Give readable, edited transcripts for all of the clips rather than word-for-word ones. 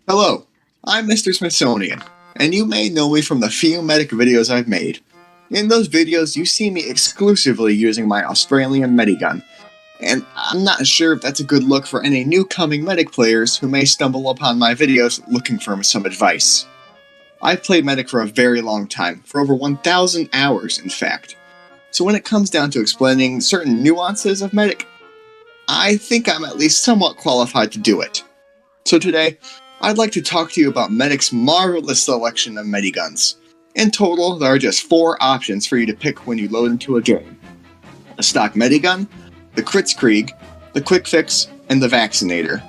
Hello, I'm Mr. Smithsonian, and you may know me from the few medic videos I've made. In those videos, you see me exclusively using my Australian medigun, and I'm not sure if that's a good look for any new coming medic players who may stumble upon my videos looking for some advice. I've played medic for a very long time, for over 1,000 hours in fact, so when it comes down to explaining certain nuances of medic, I think I'm at least somewhat qualified to do it. So today, I'd like to talk to you about Medic's marvelous selection of mediguns. In total, there are just 4 options for you to pick when you load into a game. A stock medigun, the kritzkrieg, the quick fix, and the vaccinator.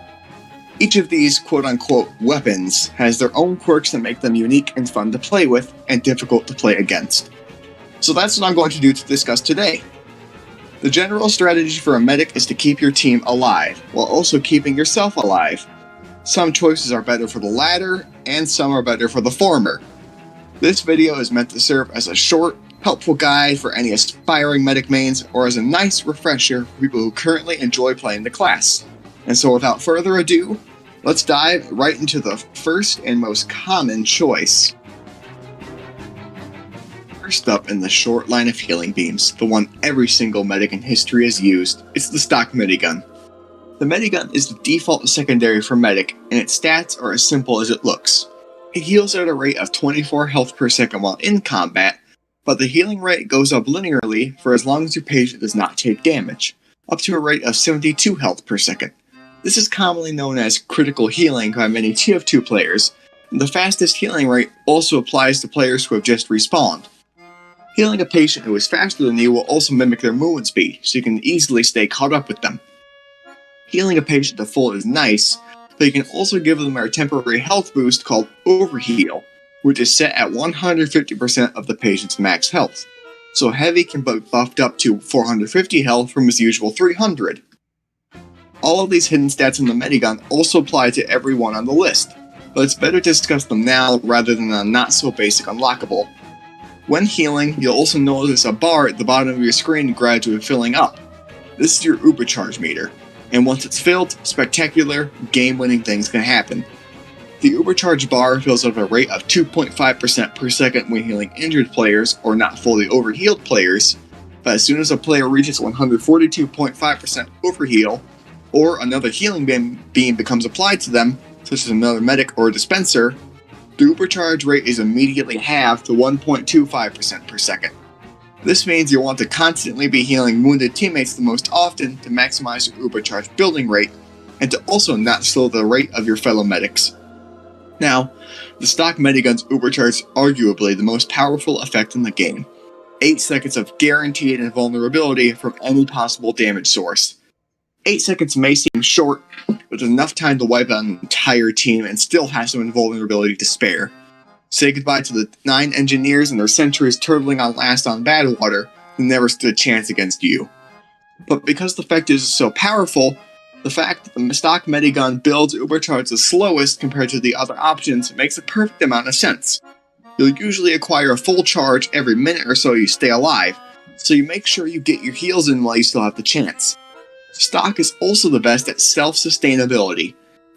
Each of these quote-unquote weapons has their own quirks that make them unique and fun to play with and difficult to play against. So that's what I'm going to do to discuss today. The general strategy for a medic is to keep your team alive, while also keeping yourself alive. Some choices are better for the latter, and some are better for the former. This video is meant to serve as a short, helpful guide for any aspiring medic mains, or as a nice refresher for people who currently enjoy playing the class. And so without further ado, let's dive right into the first and most common choice. First up in the short line of healing beams, the one every single medic in history has used, it's the stock medigun. The medigun is the default secondary for medic, and its stats are as simple as it looks. It heals at a rate of 24 health per second while in combat, but the healing rate goes up linearly for as long as your patient does not take damage, up to a rate of 72 health per second. This is commonly known as critical healing by many TF2 players, and the fastest healing rate also applies to players who have just respawned. Healing a patient who is faster than you will also mimic their movement speed, so you can easily stay caught up with them. Healing a patient to full is nice, but you can also give them a temporary health boost called overheal, which is set at 150% of the patient's max health. So heavy can be buffed up to 450 health from his usual 300. All of these hidden stats in the medigun also apply to everyone on the list, but it's better to discuss them now rather than a not so basic unlockable. When healing, you'll also notice a bar at the bottom of your screen gradually filling up. This is your Ubercharge meter. And once it's filled, spectacular, game-winning things can happen. The Ubercharge bar fills at a rate of 2.5% per second when healing injured players or not fully overhealed players, but as soon as a player reaches 142.5% overheal, or another healing beam becomes applied to them, such as another medic or dispenser, the Ubercharge rate is immediately halved to 1.25% per second. This means you'll want to constantly be healing wounded teammates the most often to maximize your Ubercharge building rate, and to also not slow the rate of your fellow medics. Now, the stock medigun's Ubercharge is arguably the most powerful effect in the game. 8 seconds of guaranteed invulnerability from any possible damage source. 8 seconds may seem short, but it's enough time to wipe out an entire team and still have some invulnerability to spare. Say goodbye to the 9 engineers and their sentries turtling on last on Badwater who never stood a chance against you. But because the effect is so powerful, the fact that the stock medigun builds Ubercharge the slowest compared to the other options makes a perfect amount of sense. You'll usually acquire a full charge every minute or so you stay alive, so you make sure you get your heals in while you still have the chance. Stock is also the best at self-sustainability,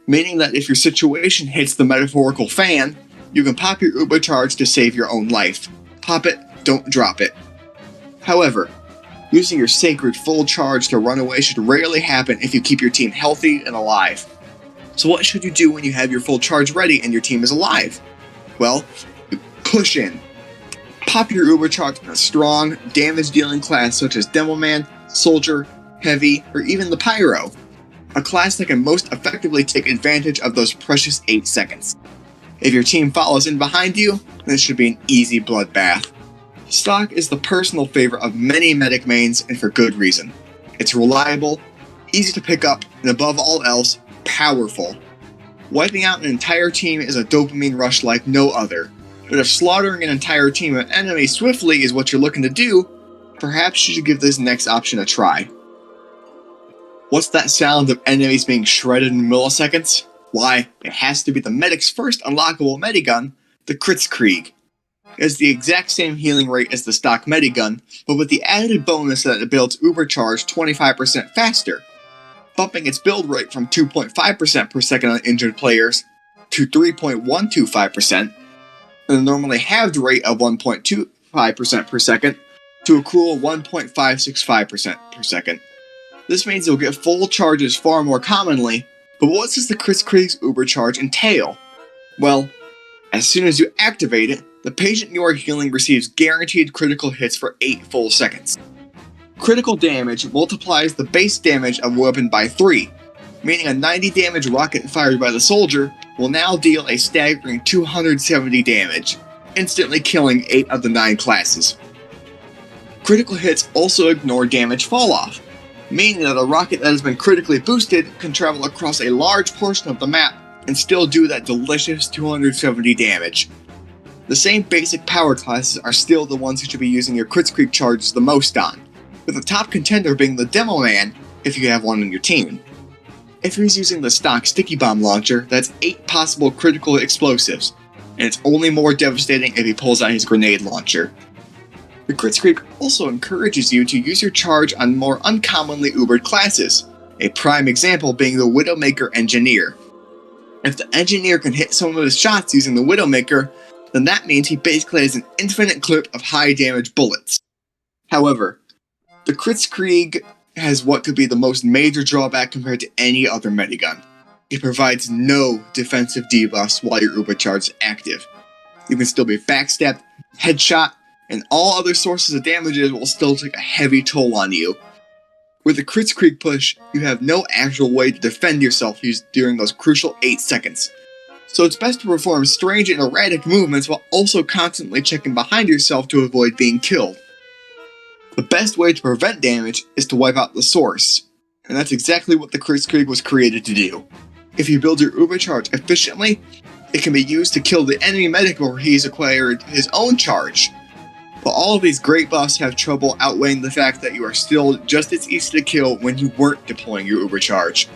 meaning that if your situation hits the metaphorical fan, you can pop your Ubercharge to save your own life. Pop it, don't drop it. However, using your sacred full charge to run away should rarely happen if you keep your team healthy and alive. So what should you do when you have your full charge ready and your team is alive? Well, you push in. Pop your Ubercharge in a strong, damage-dealing class such as Demoman, Soldier, Heavy, or even the Pyro. A class that can most effectively take advantage of those precious 8 seconds. If your team follows in behind you, this should be an easy bloodbath. Stock is the personal favorite of many medic mains, and for good reason. It's reliable, easy to pick up, and above all else, powerful. Wiping out an entire team is a dopamine rush like no other, but if slaughtering an entire team of enemies swiftly is what you're looking to do, perhaps you should give this next option a try. What's that sound of enemies being shredded in milliseconds? Why, it has to be the medic's first unlockable medigun, the kritzkrieg. It has the exact same healing rate as the stock medigun, but with the added bonus that it builds Ubercharge 25% faster, bumping its build rate from 2.5% per second on injured players to 3.125%, and the normally halved rate of 1.25% per second to a cool 1.565% per second. This means you'll get full charges far more commonly, but what does the kritzkrieg ubercharge entail? Well, as soon as you activate it, the patient you are healing receives guaranteed critical hits for 8 full seconds. Critical damage multiplies the base damage of a weapon by 3, meaning a 90 damage rocket fired by the soldier will now deal a staggering 270 damage, instantly killing 8 of the 9 classes. Critical hits also ignore damage falloff, meaning that a rocket that has been critically boosted can travel across a large portion of the map and still do that delicious 270 damage. The same basic power classes are still the ones you should be using your kritzkrieg charges the most on, with the top contender being the Demo Man if you have one on your team. If he's using the stock sticky bomb launcher, that's 8 possible critical explosives, and it's only more devastating if he pulls out his grenade launcher. The kritzkrieg also encourages you to use your charge on more uncommonly ubered classes, a prime example being the Widowmaker Engineer. If the Engineer can hit some of his shots using the Widowmaker, then that means he basically has an infinite clip of high damage bullets. However, the kritzkrieg has what could be the most major drawback compared to any other medigun. It provides no defensive debuffs while your ubercharge is active. You can still be backstabbed, headshot, and all other sources of damages will still take a heavy toll on you. With the kritzkrieg push, you have no actual way to defend yourself during those crucial 8 seconds. So it's best to perform strange and erratic movements while also constantly checking behind yourself to avoid being killed. The best way to prevent damage is to wipe out the source, and that's exactly what the kritzkrieg was created to do. If you build your ubercharge efficiently, it can be used to kill the enemy medic before he's acquired his own charge. But all of these great buffs have trouble outweighing the fact that you are still just as easy to kill when you weren't deploying your ubercharge.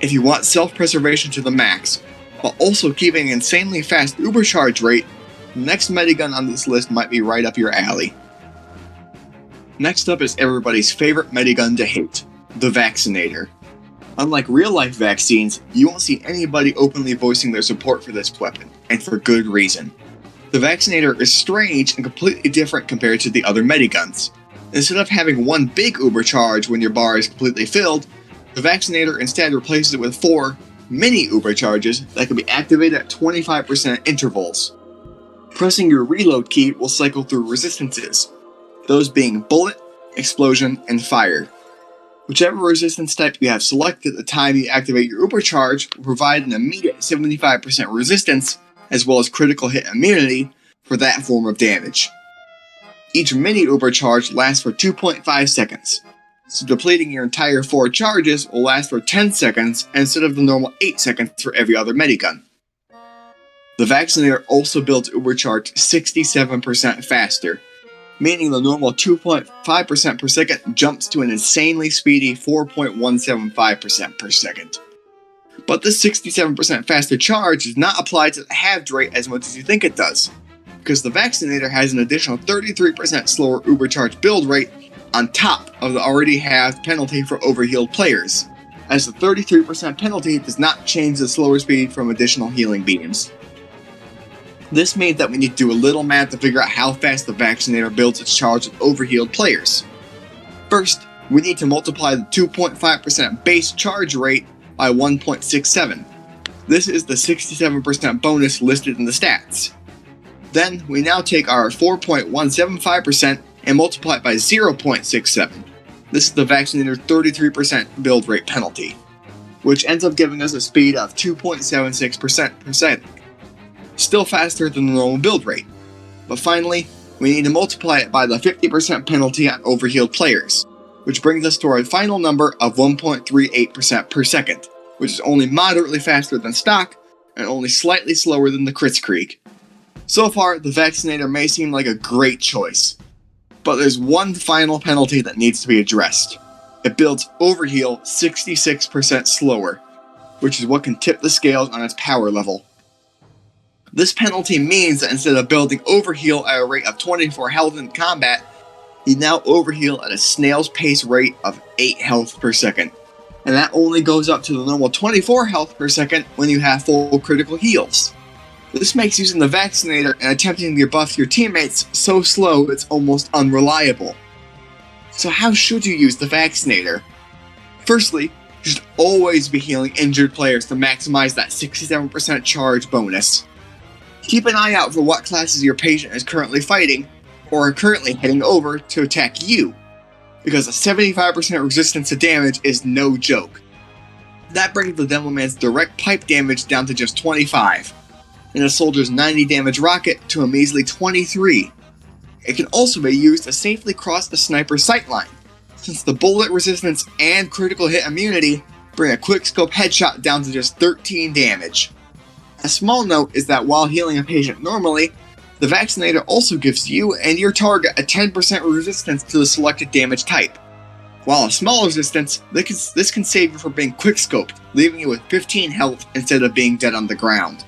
If you want self-preservation to the max, while also keeping an insanely fast ubercharge rate, the next medigun on this list might be right up your alley. Next up is everybody's favorite medigun to hate, the vaccinator. Unlike real-life vaccines, you won't see anybody openly voicing their support for this weapon, and for good reason. The vaccinator is strange and completely different compared to the other mediguns. Instead of having one big ubercharge when your bar is completely filled, the vaccinator instead replaces it with 4 mini ubercharges that can be activated at 25% intervals. Pressing your reload key will cycle through resistances, those being bullet, explosion, and fire. Whichever resistance type you have selected at the time you activate your ubercharge will provide an immediate 75% resistance, as well as critical hit immunity for that form of damage. Each mini ubercharge lasts for 2.5 seconds, so depleting your entire 4 charges will last for 10 seconds instead of the normal 8 seconds for every other medigun. The vaccinator also builds ubercharge 67% faster, meaning the normal 2.5% per second jumps to an insanely speedy 4.175% per second. But this 67% faster charge does not apply to the halved rate as much as you think it does, because the vaccinator has an additional 33% slower ubercharge build rate on top of the already halved penalty for overhealed players, as the 33% penalty does not change the slower speed from additional healing beams. This means that we need to do a little math to figure out how fast the vaccinator builds its charge with overhealed players. First, we need to multiply the 2.5% base charge rate by 1.67. This is the 67% bonus listed in the stats. Then, we now take our 4.175% and multiply it by 0.67. This is the vaccinator's 33% build rate penalty, which ends up giving us a speed of 2.76% per second. Still faster than the normal build rate. But finally, we need to multiply it by the 50% penalty on overhealed players, which brings us to our final number of 1.38% per second, which is only moderately faster than stock, and only slightly slower than the kritzkrieg. So far, the vaccinator may seem like a great choice, but there's one final penalty that needs to be addressed. It builds overheal 66% slower, which is what can tip the scales on its power level. This penalty means that instead of building overheal at a rate of 24 health in combat, you now overheal at a snail's pace rate of 8 health per second, and that only goes up to the normal 24 health per second when you have full critical heals. This makes using the vaccinator and attempting to buff your teammates so slow it's almost unreliable. So how should you use the vaccinator? Firstly, you should always be healing injured players to maximize that 67% charge bonus. Keep an eye out for what classes your patient is currently fighting, or are currently heading over to attack you, because a 75% resistance to damage is no joke. That brings the Devilman's direct pipe damage down to just 25, and a soldier's 90 damage rocket to a measly 23. It can also be used to safely cross the sniper's sightline, since the bullet resistance and critical hit immunity bring a quickscope headshot down to just 13 damage. A small note is that while healing a patient normally, the vaccinator also gives you and your target a 10% resistance to the selected damage type. While a small resistance, this can save you from being quickscoped, leaving you with 15 health instead of being dead on the ground.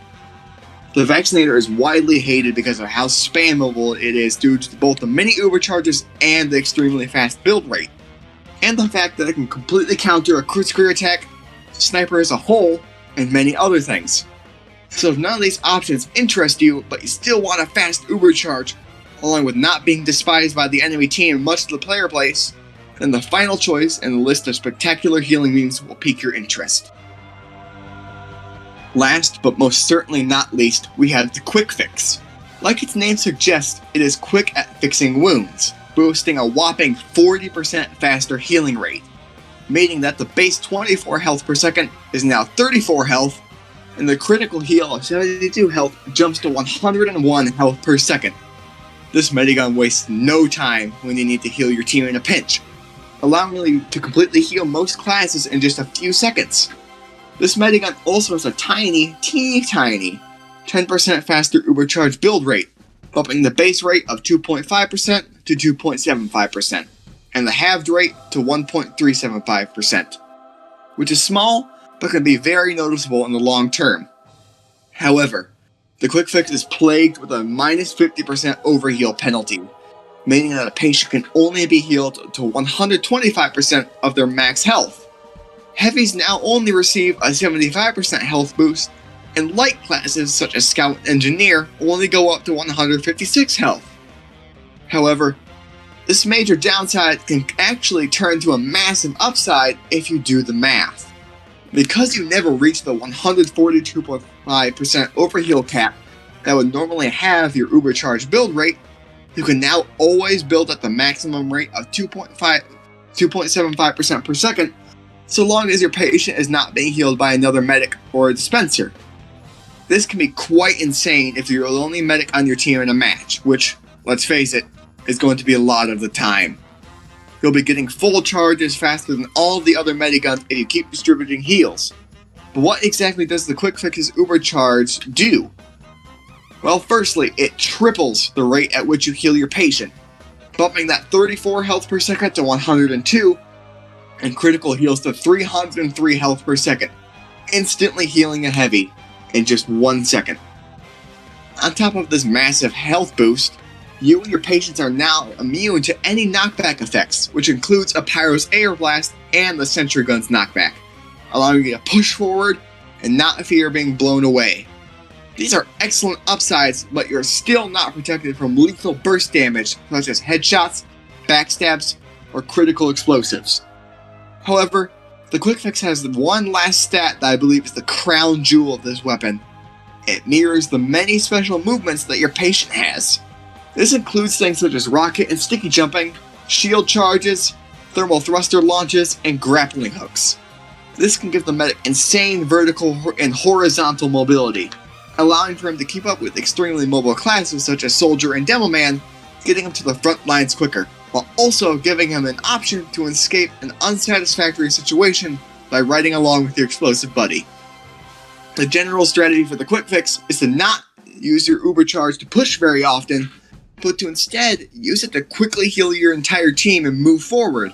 The vaccinator is widely hated because of how spammable it is due to both the mini overcharges and the extremely fast build rate, and the fact that it can completely counter a kritzkrieg attack, sniper as a whole, and many other things. So if none of these options interest you, but you still want a fast overcharge, along with not being despised by the enemy team much to the player place, then the final choice in the list of spectacular healing means will pique your interest. Last, but most certainly not least, we have the Quick Fix. Like its name suggests, it is quick at fixing wounds, boasting a whopping 40% faster healing rate, meaning that the base 24 health per second is now 34 health, and the critical heal of 72 health jumps to 101 health per second. This medigun wastes no time when you need to heal your team in a pinch, allowing you to completely heal most classes in just a few seconds. This medigun also has a teeny tiny 10% faster overcharge build rate, bumping the base rate of 2.5% to 2.75%, and the halved rate to 1.375%, which is small, but can be very noticeable in the long term. However, the Quick Fix is plagued with a minus 50% overheal penalty, meaning that a patient can only be healed to 125% of their max health. Heavies now only receive a 75% health boost, and light classes such as Scout and Engineer only go up to 156 health. However, this major downside can actually turn to a massive upside if you do the math. Because you never reach the 142.5% overheal cap that would normally have your overcharge build rate, you can now always build at the maximum rate of 2.75% per second, so long as your patient is not being healed by another medic or a dispenser. This can be quite insane if you're the only medic on your team in a match, which, let's face it, is going to be a lot of the time. You'll be getting full charges faster than all of the other mediguns if you keep distributing heals. But what exactly does the Quick Fix's overcharge do? Well, firstly, it triples the rate at which you heal your patient, bumping that 34 health per second to 102, and critical heals to 303 health per second, instantly healing a heavy in just 1 second. On top of this massive health boost, you and your patients are now immune to any knockback effects, which includes a Pyro's Air Blast and the Sentry Gun's knockback, allowing you to push forward and not fear being blown away. These are excellent upsides, but you're still not protected from lethal burst damage such as headshots, backstabs, or critical explosives. However, the Quick Fix has one last stat that I believe is the crown jewel of this weapon. It mirrors the many special movements that your patient has. This includes things such as rocket and sticky jumping, shield charges, thermal thruster launches, and grappling hooks. This can give the medic insane vertical and horizontal mobility, allowing for him to keep up with extremely mobile classes such as Soldier and Devilman, getting him to the front lines quicker, while also giving him an option to escape an unsatisfactory situation by riding along with your explosive buddy. The general strategy for the Quick Fix is to not use your overcharge to push very often, but to instead use it to quickly heal your entire team and move forward.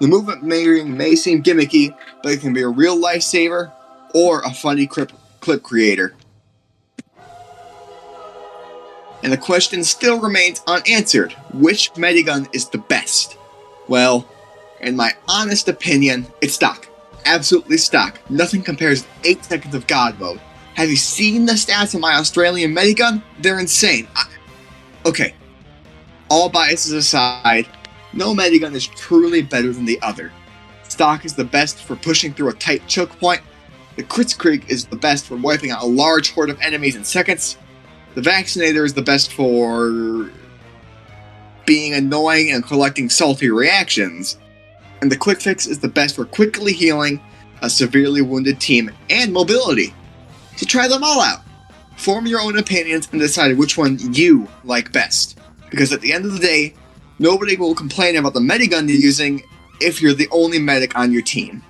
The movement may seem gimmicky, but it can be a real lifesaver or a funny clip creator. And the question still remains unanswered: which medigun is the best? Well, in my honest opinion, it's stock. absolutely stock. Nothing compares to 8 seconds of God mode. Have you seen the stats on my Australian medigun? They're insane. Okay, all biases aside, no medigun is truly better than the other. Stock is the best for pushing through a tight choke point. The kritzkrieg is the best for wiping out a large horde of enemies in seconds. The vaccinator is the best for being annoying and collecting salty reactions. And the quick fix is the best for quickly healing a severely wounded team and mobility. So try them all out. Form your own opinions and decide which one you like best. Because at the end of the day, nobody will complain about the medigun you're using if you're the only medic on your team.